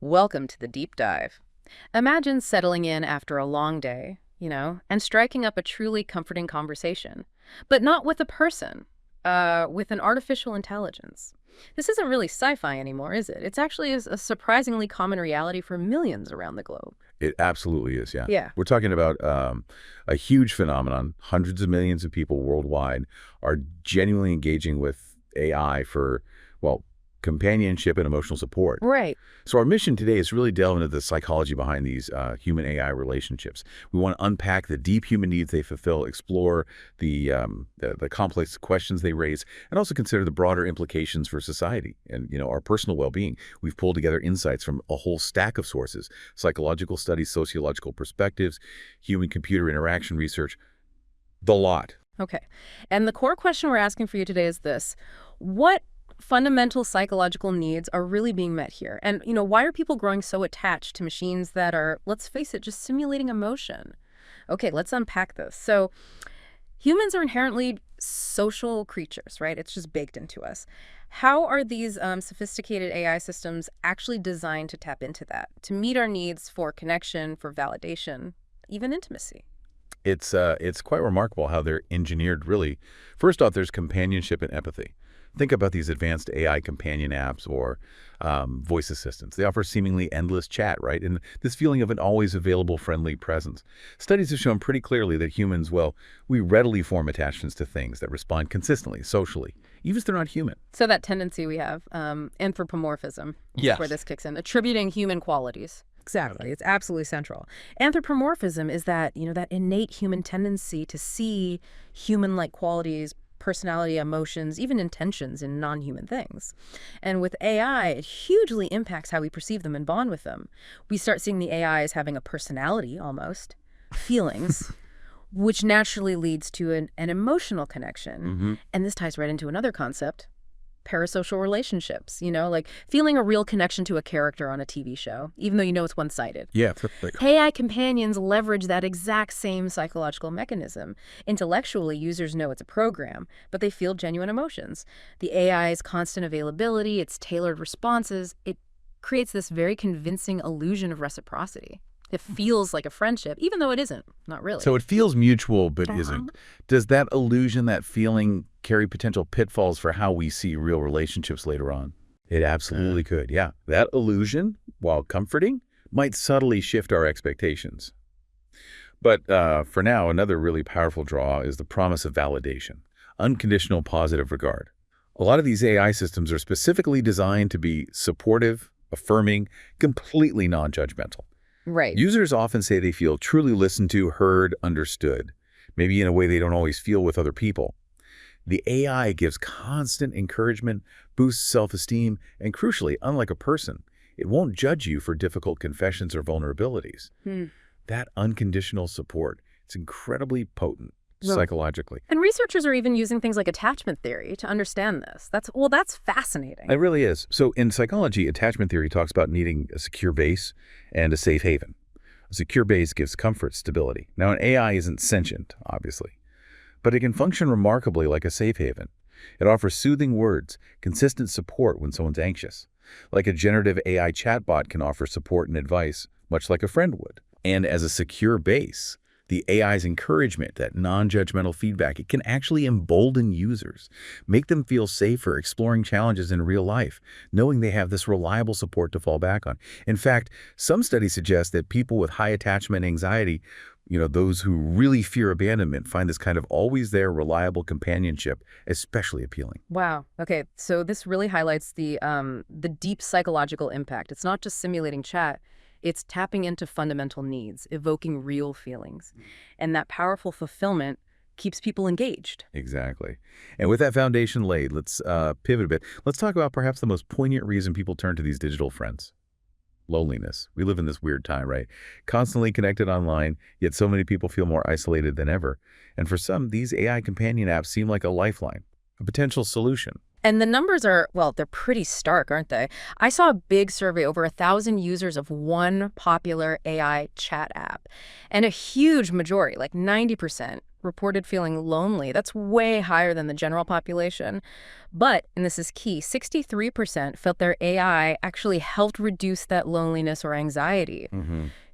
Welcome to the deep dive. Imagine settling in after a long day, and striking up a truly comforting conversation. But not with a person, with an artificial intelligence. This isn't really sci-fi anymore, is it? It's actually a surprisingly common reality for millions around the globe. It absolutely is, yeah. Yeah. We're talking about a huge phenomenon. Hundreds of millions of people worldwide are genuinely engaging with AI for, well, companionship and emotional support. Right. So our mission today is really delve into the psychology behind these human-AI relationships. We want to unpack the deep human needs they fulfill, explore the complex questions they raise, and also consider the broader implications for society and our personal well-being. We've pulled together insights from a whole stack of sources: psychological studies, sociological perspectives, human-computer interaction research, the lot. Okay. And the core question we're asking for you today is this: what fundamental psychological needs are really being met here? And, why are people growing so attached to machines that are, let's face it, just simulating emotion? Okay, let's unpack this. So humans are inherently social creatures, right? It's just baked into us. How are these sophisticated AI systems actually designed to tap into that, to meet our needs for connection, for validation, even intimacy? It's quite remarkable how they're engineered, really. First off, there's companionship and empathy. Think about these advanced AI companion apps or voice assistants. They offer seemingly endless chat, right? And this feeling of an always available friendly presence. Studies have shown pretty clearly that humans, well, we readily form attachments to things that respond consistently, socially, even if they're not human. So that tendency we have, anthropomorphism, is where this kicks in, attributing human qualities. Exactly. It's absolutely central. Anthropomorphism is that, that innate human tendency to see human-like qualities, personality, emotions, even intentions in non-human things. And with AI, it hugely impacts how we perceive them and bond with them. We start seeing the AI as having a personality, almost, feelings, which naturally leads to an emotional connection. Mm-hmm. And this ties right into another concept: parasocial relationships, like feeling a real connection to a character on a TV show, even though it's one-sided. Yeah. AI companions leverage that exact same psychological mechanism. Intellectually, users know it's a program, but they feel genuine emotions. The AI's constant availability, its tailored responses, it creates this very convincing illusion of reciprocity. It feels like a friendship, even though it isn't. Not really. So it feels mutual, but isn't. Does that illusion, that feeling, carry potential pitfalls for how we see real relationships later on? It absolutely could, yeah. That illusion, while comforting, might subtly shift our expectations. But for now, another really powerful draw is the promise of validation, unconditional positive regard. A lot of these AI systems are specifically designed to be supportive, affirming, completely non-judgmental. Right. Users often say they feel truly listened to, heard, understood, maybe in a way they don't always feel with other people. The AI gives constant encouragement, boosts self-esteem, and crucially, unlike a person, it won't judge you for difficult confessions or vulnerabilities. That unconditional support, it's incredibly potent psychologically. And researchers are even using things like attachment theory to understand this. That's fascinating. It really is. So in psychology, attachment theory talks about needing a secure base and a safe haven. A secure base gives comfort, stability. Now, an AI isn't sentient, obviously, but it can function remarkably like a safe haven. It offers soothing words, consistent support when someone's anxious. Like a generative AI chatbot can offer support and advice, much like a friend would. And as a secure base, the AI's encouragement, that non-judgmental feedback, it can actually embolden users, make them feel safer exploring challenges in real life, knowing they have this reliable support to fall back on. In fact, some studies suggest that people with high attachment anxiety, those who really fear abandonment, find this kind of always there, reliable companionship especially appealing. Wow. Okay, so this really highlights the deep psychological impact. It's not just simulating chat. It's tapping into fundamental needs, evoking real feelings. And that powerful fulfillment keeps people engaged. Exactly. And with that foundation laid, let's pivot a bit. Let's talk about perhaps the most poignant reason people turn to these digital friends. Loneliness. We live in this weird time, right? Constantly connected online, yet so many people feel more isolated than ever. And for some, these AI companion apps seem like a lifeline, a potential solution. And the numbers are, well, they're pretty stark, aren't they? I saw a big survey, over 1,000 users of one popular AI chat app. And a huge majority, like 90%, reported feeling lonely. That's way higher than the general population. But, and this is key, 63% felt their AI actually helped reduce that loneliness or anxiety.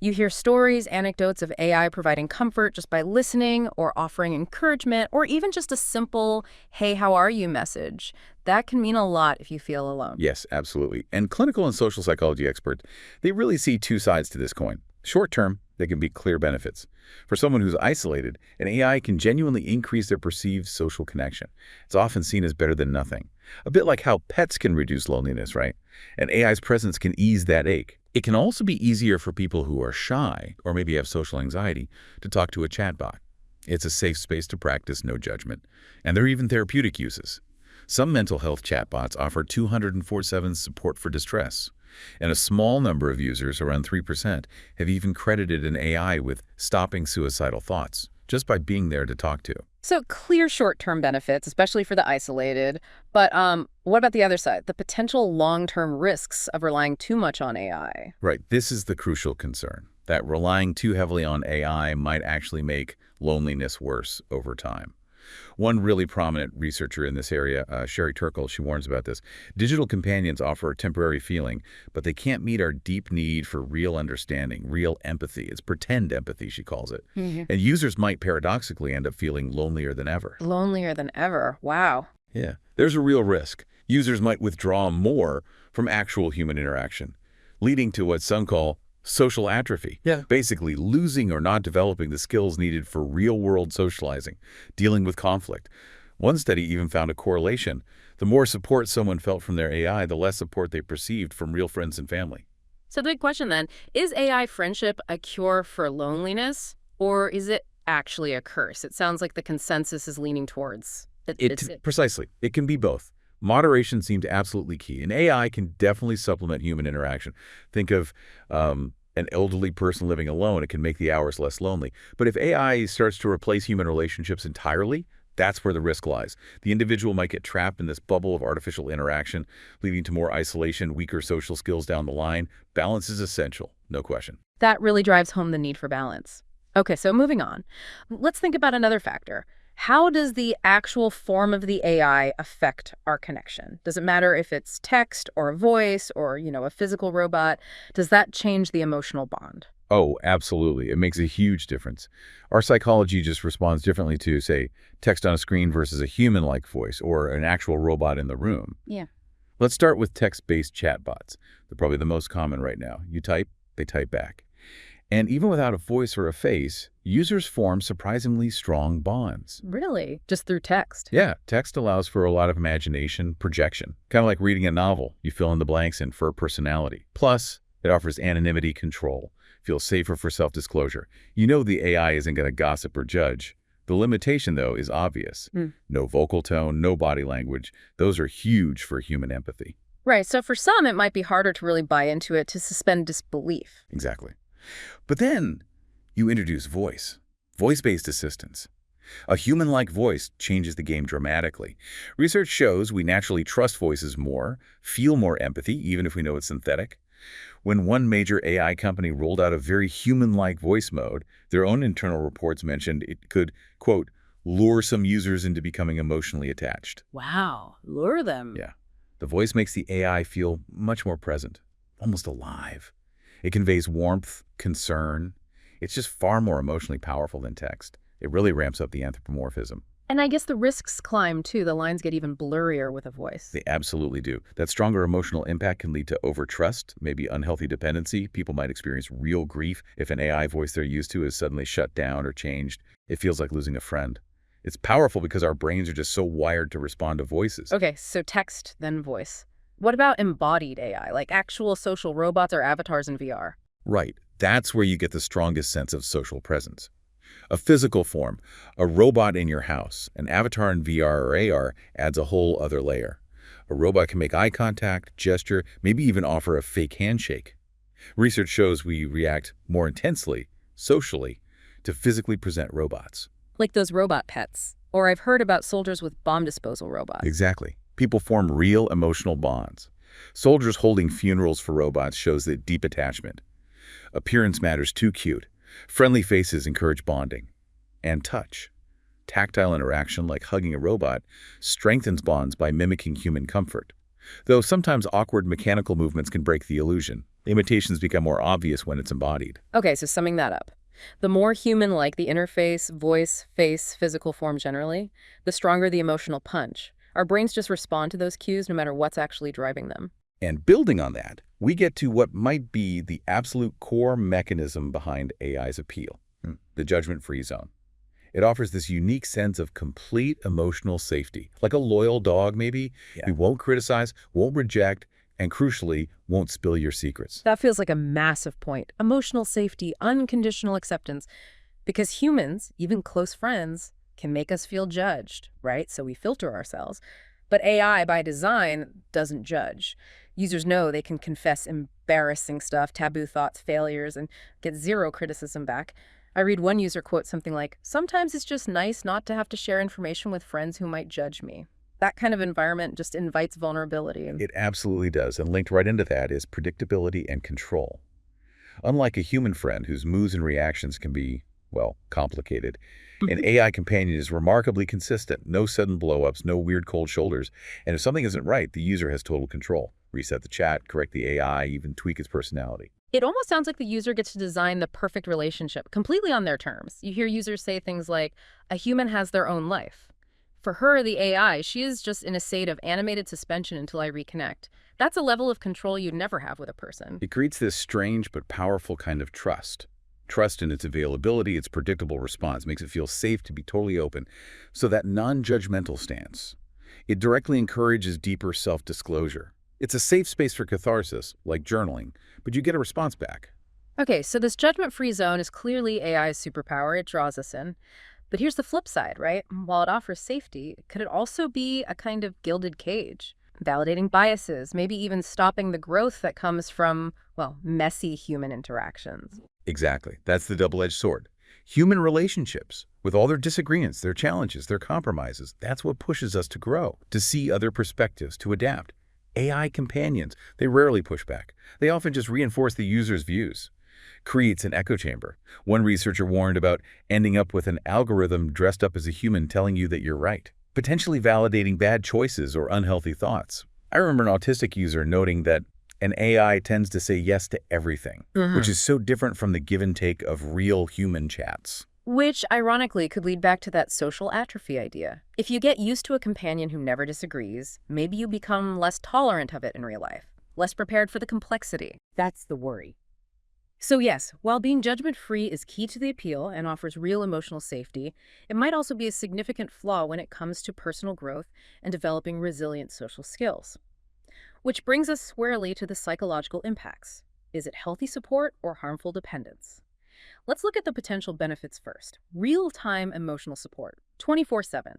You hear stories, anecdotes of AI providing comfort just by listening or offering encouragement, or even just a simple, hey, how are you message. That can mean a lot if you feel alone. Yes, absolutely. And clinical and social psychology experts, they really see two sides to this coin. Short term, there can be clear benefits. For someone who's isolated, an AI can genuinely increase their perceived social connection. It's often seen as better than nothing. A bit like how pets can reduce loneliness, right? And AI's presence can ease that ache. It can also be easier for people who are shy or maybe have social anxiety to talk to a chatbot. It's a safe space to practice no judgment. And there are even therapeutic uses. Some mental health chatbots offer 24/7 support for distress. And a small number of users, around 3%, have even credited an AI with stopping suicidal thoughts just by being there to talk to. So clear short-term benefits, especially for the isolated. But what about the other side, the potential long-term risks of relying too much on AI? Right. This is the crucial concern, that relying too heavily on AI might actually make loneliness worse over time. One really prominent researcher in this area, Sherry Turkle, she warns about this. Digital companions offer a temporary feeling, but they can't meet our deep need for real understanding, real empathy. It's pretend empathy, she calls it. And users might paradoxically end up feeling lonelier than ever. Lonelier than ever. Wow. Yeah. There's a real risk. Users might withdraw more from actual human interaction, leading to what some call social atrophy. Basically losing or not developing the skills needed for real-world socializing, dealing with conflict. One study even found a correlation. The more support someone felt from their AI, the less support they perceived from real friends and family. So the big question then, is AI friendship a cure for loneliness, or is it actually a curse? It sounds like the consensus is leaning towards it. Precisely. It can be both. Moderation seems absolutely key. And AI can definitely supplement human interaction. Think of an elderly person living alone. It can make the hours less lonely. But if AI starts to replace human relationships entirely, that's where the risk lies. The individual might get trapped in this bubble of artificial interaction, leading to more isolation, weaker social skills down the line. Balance is essential, no question. That really drives home the need for balance. Okay, so moving on. Let's think about another factor. How does the actual form of the AI affect our connection? Does it matter if it's text or a voice or, a physical robot? Does that change the emotional bond? Oh, absolutely. It makes a huge difference. Our psychology just responds differently to, say, text on a screen versus a human-like voice or an actual robot in the room. Yeah. Let's start with text-based chatbots. They're probably the most common right now. You type, they type back. And even without a voice or a face, users form surprisingly strong bonds. Really? Just through text? Yeah, text allows for a lot of imagination, projection. Kind of like reading a novel. You fill in the blanks and infer personality. Plus, it offers anonymity control. Feels safer for self-disclosure. You know the AI isn't going to gossip or judge. The limitation, though, is obvious. No vocal tone, no body language. Those are huge for human empathy. Right, so for some, it might be harder to really buy into it, to suspend disbelief. Exactly. But then you introduce voice-based assistance. A human-like voice changes the game dramatically. Research shows we naturally trust voices more, feel more empathy, even if we know it's synthetic. When one major AI company rolled out a very human-like voice mode, their own internal reports mentioned it could, quote, lure some users into becoming emotionally attached. Wow, lure them. Yeah. The voice makes the AI feel much more present, almost alive. It conveys warmth, concern. It's just far more emotionally powerful than text. It really ramps up the anthropomorphism. And I guess the risks climb, too. The lines get even blurrier with a voice. They absolutely do. That stronger emotional impact can lead to overtrust, maybe unhealthy dependency. People might experience real grief if an AI voice they're used to is suddenly shut down or changed. It feels like losing a friend. It's powerful because our brains are just so wired to respond to voices. Okay, so text, then voice. What about embodied AI, like actual social robots or avatars in VR? Right. That's where you get the strongest sense of social presence. A physical form, a robot in your house, an avatar in VR or AR adds a whole other layer. A robot can make eye contact, gesture, maybe even offer a fake handshake. Research shows we react more intensely, socially, to physically present robots. Like those robot pets. Or I've heard about soldiers with bomb disposal robots. Exactly. People form real emotional bonds. Soldiers holding funerals for robots shows that deep attachment. Appearance matters too cute. Friendly faces encourage bonding. And touch. Tactile interaction, like hugging a robot, strengthens bonds by mimicking human comfort. Though sometimes awkward mechanical movements can break the illusion. Imitations become more obvious when it's embodied. Okay, so summing that up. The more human-like the interface, voice, face, physical form generally, the stronger the emotional punch. Our brains just respond to those cues no matter what's actually driving them. And building on that, we get to what might be the absolute core mechanism behind AI's appeal, the judgment-free zone. It offers this unique sense of complete emotional safety, like a loyal dog maybe. We won't criticize, won't reject, and crucially, won't spill your secrets. That feels like a massive point. Emotional safety, unconditional acceptance. Because humans, even close friends, can make us feel judged, right? So we filter ourselves. But AI, by design, doesn't judge. Users know they can confess embarrassing stuff, taboo thoughts, failures, and get zero criticism back. I read one user quote something like, "Sometimes it's just nice not to have to share information with friends who might judge me." That kind of environment just invites vulnerability. It absolutely does, and linked right into that is predictability and control. Unlike a human friend whose moods and reactions can be, well, complicated, an AI companion is remarkably consistent. No sudden blow-ups, no weird cold shoulders, and if something isn't right, the user has total control. Reset the chat, correct the AI, even tweak its personality. It almost sounds like the user gets to design the perfect relationship, completely on their terms. You hear users say things like, "A human has their own life." For her, the AI, she is just in a state of animated suspension until I reconnect. That's a level of control you'd never have with a person. It creates this strange but powerful kind of trust. Trust in its availability, its predictable response, makes it feel safe to be totally open. So that non-judgmental stance, it directly encourages deeper self-disclosure. It's a safe space for catharsis, like journaling, but you get a response back. Okay, so this judgment-free zone is clearly AI's superpower. It draws us in. But here's the flip side, right? While it offers safety, could it also be a kind of gilded cage? Validating biases, maybe even stopping the growth that comes from, well, messy human interactions. Exactly. That's the double-edged sword. Human relationships, with all their disagreements, their challenges, their compromises, that's what pushes us to grow, to see other perspectives, to adapt. AI companions, they rarely push back. They often just reinforce the user's views. Creates an echo chamber. One researcher warned about ending up with an algorithm dressed up as a human telling you that you're right, potentially validating bad choices or unhealthy thoughts. I remember an autistic user noting that an AI tends to say yes to everything, which is so different from the give and take of real human chats. Which, ironically, could lead back to that social atrophy idea. If you get used to a companion who never disagrees, maybe you become less tolerant of it in real life, less prepared for the complexity. That's the worry. So yes, while being judgment-free is key to the appeal and offers real emotional safety, it might also be a significant flaw when it comes to personal growth and developing resilient social skills. Which brings us squarely to the psychological impacts. Is it healthy support or harmful dependence? Let's look at the potential benefits first. Real-time emotional support, 24/7.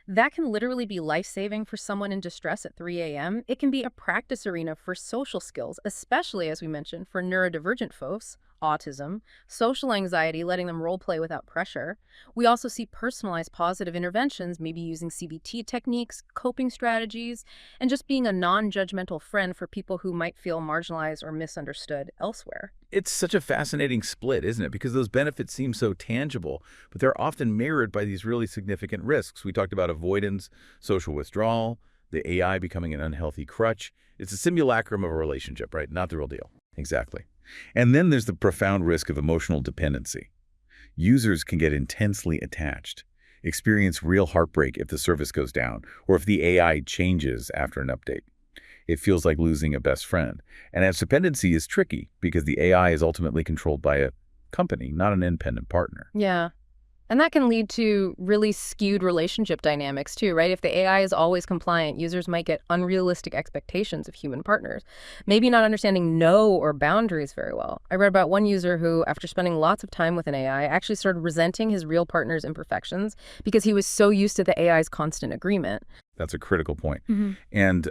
That can literally be life-saving for someone in distress at 3 a.m. It can be a practice arena for social skills, especially, as we mentioned, for neurodivergent folks, autism, social anxiety, letting them role play without pressure. We also see personalized positive interventions, maybe using CBT techniques, coping strategies, and just being a non-judgmental friend for people who might feel marginalized or misunderstood elsewhere. It's such a fascinating split, isn't it? Because those benefits seem so tangible, but they're often mirrored by these really significant risks. We talked about avoidance, social withdrawal, the AI becoming an unhealthy crutch. It's a simulacrum of a relationship, right? Not the real deal. Exactly. And then there's the profound risk of emotional dependency. Users can get intensely attached, experience real heartbreak if the service goes down, or if the AI changes after an update. It feels like losing a best friend. And as dependency is tricky because the AI is ultimately controlled by a company, not an independent partner. Yeah. And that can lead to really skewed relationship dynamics too, right? If the AI is always compliant, users might get unrealistic expectations of human partners, maybe not understanding no or boundaries very well. I read about one user who, after spending lots of time with an AI, actually started resenting his real partner's imperfections because he was so used to the AI's constant agreement. That's a critical point. And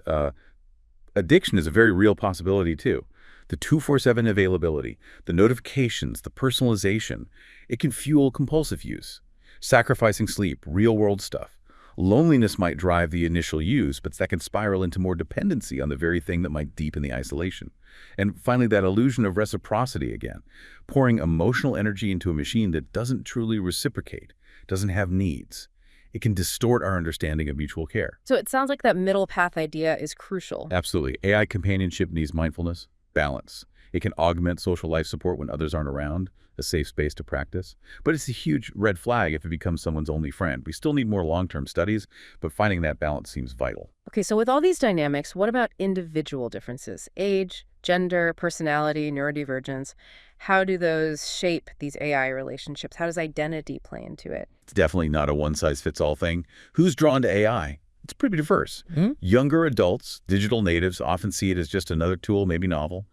addiction is a very real possibility too. The 24/7 availability, the notifications, the personalization, it can fuel compulsive use, sacrificing sleep, real-world stuff. Loneliness might drive the initial use, but that can spiral into more dependency on the very thing that might deepen the isolation. And finally, that illusion of reciprocity again, pouring emotional energy into a machine that doesn't truly reciprocate, doesn't have needs. It can distort our understanding of mutual care. So it sounds like that middle path idea is crucial. Absolutely. AI companionship needs mindfulness, balance. It can augment social life support when others aren't around, a safe space to practice. But it's a huge red flag if it becomes someone's only friend. We still need more long-term studies, but finding that balance seems vital. Okay, so with all these dynamics, what about individual differences? Age, gender, personality, neurodivergence. How do those shape these AI relationships? How does identity play into it? It's definitely not a one-size-fits-all thing. Who's drawn to AI? It's pretty diverse. Younger adults, digital natives, often see it as just another tool, maybe novel.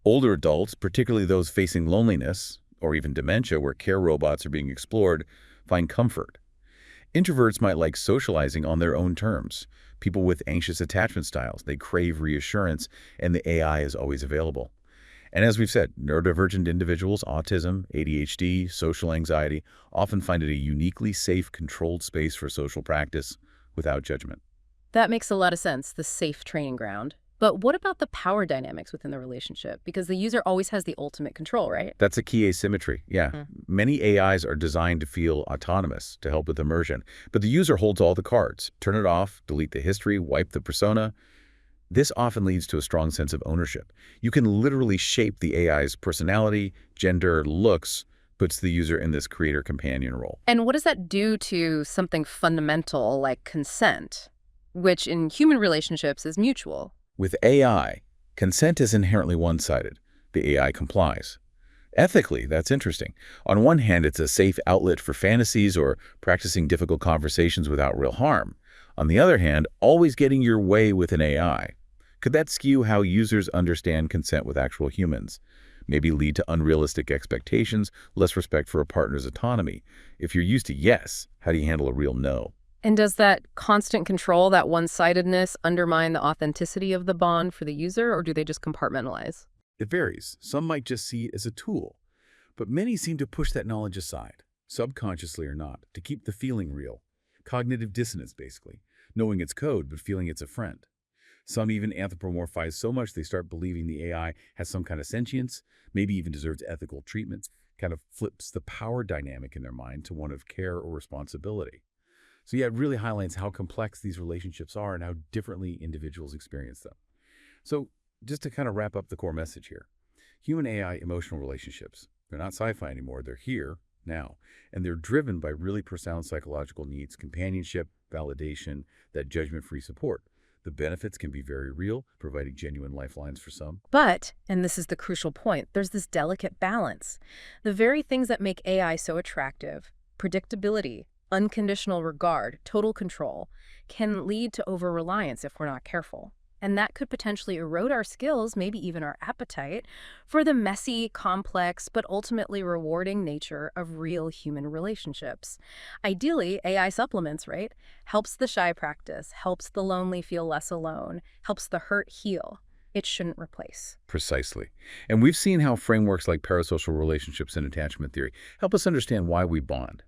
Older adults, particularly those facing loneliness or even dementia where care robots are being explored, find comfort. Introverts might like socializing on their own terms. People with anxious attachment styles, they crave reassurance, and the AI is always available. And as we've said, neurodivergent individuals, autism, ADHD, social anxiety, often find it a uniquely safe, controlled space for social practice without judgment. That makes a lot of sense, the safe training ground. But what about the power dynamics within the relationship? Because the user always has the ultimate control, right? That's a key asymmetry, yeah. Many AIs are designed to feel autonomous, to help with immersion. But the user holds all the cards. Turn it off, delete the history, wipe the persona. This often leads to a strong sense of ownership. You can literally shape the AI's personality, gender, looks, puts the user in this creator-companion role. And what does that do to something fundamental like consent, which in human relationships is mutual? With AI, consent is inherently one-sided. The AI complies. Ethically, that's interesting. On one hand, it's a safe outlet for fantasies or practicing difficult conversations without real harm. On the other hand, always getting your way with an AI. Could that skew how users understand consent with actual humans? Maybe lead to unrealistic expectations, less respect for a partner's autonomy. If you're used to yes, how do you handle a real no? And does that constant control, that one-sidedness, undermine the authenticity of the bond for the user, or do they just compartmentalize? It varies. Some might just see it as a tool, but many seem to push that knowledge aside, subconsciously or not, to keep the feeling real. Cognitive dissonance, basically. Knowing it's code, but feeling it's a friend. Some even anthropomorphize so much they start believing the AI has some kind of sentience, maybe even deserves ethical treatment, kind of flips the power dynamic in their mind to one of care or responsibility. So yeah, it really highlights how complex these relationships are and how differently individuals experience them. So just to kind of wrap up the core message here, human AI emotional relationships, they're not sci-fi anymore, they're here now, and they're driven by really profound psychological needs, companionship, validation, that judgment-free support. The benefits can be very real, providing genuine lifelines for some. But, and this is the crucial point, there's this delicate balance. The very things that make AI so attractive, predictability, unconditional regard, total control, can lead to over-reliance if we're not careful. And that could potentially erode our skills, maybe even our appetite, for the messy, complex, but ultimately rewarding nature of real human relationships. Ideally, AI supplements, right? Helps the shy practice, helps the lonely feel less alone, helps the hurt heal. It shouldn't replace. Precisely. And we've seen how frameworks like parasocial relationships and attachment theory help us understand why we bond.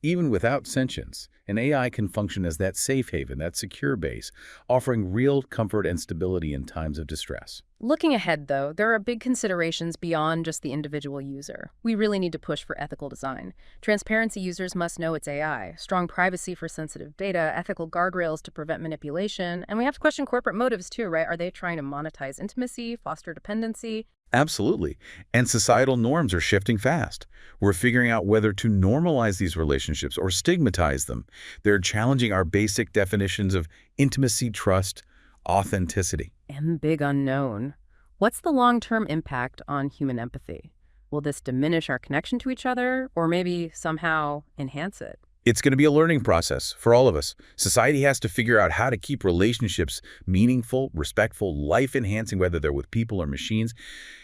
Even without sentience, an AI can function as that safe haven, that secure base, offering real comfort and stability in times of distress. Looking ahead, though, there are big considerations beyond just the individual user. We really need to push for ethical design. Transparency users must know it's AI, strong privacy for sensitive data, ethical guardrails to prevent manipulation, and we have to question corporate motives too, right? Are they trying to monetize intimacy, foster dependency? Absolutely. And societal norms are shifting fast. We're figuring out whether to normalize these relationships or stigmatize them. They're challenging our basic definitions of intimacy, trust, authenticity. And the big unknown. What's the long-term impact on human empathy? Will this diminish our connection to each other or maybe somehow enhance it? It's going to be a learning process for all of us. Society has to figure out how to keep relationships meaningful, respectful, life-enhancing, whether they're with people or machines.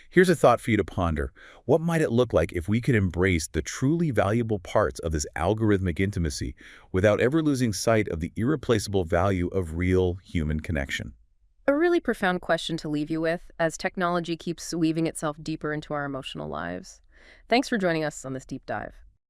Here's a thought for you to ponder. What might it look like if we could embrace the truly valuable parts of this algorithmic intimacy without ever losing sight of the irreplaceable value of real human connection? A really profound question to leave you with as technology keeps weaving itself deeper into our emotional lives. Thanks for joining us on this deep dive.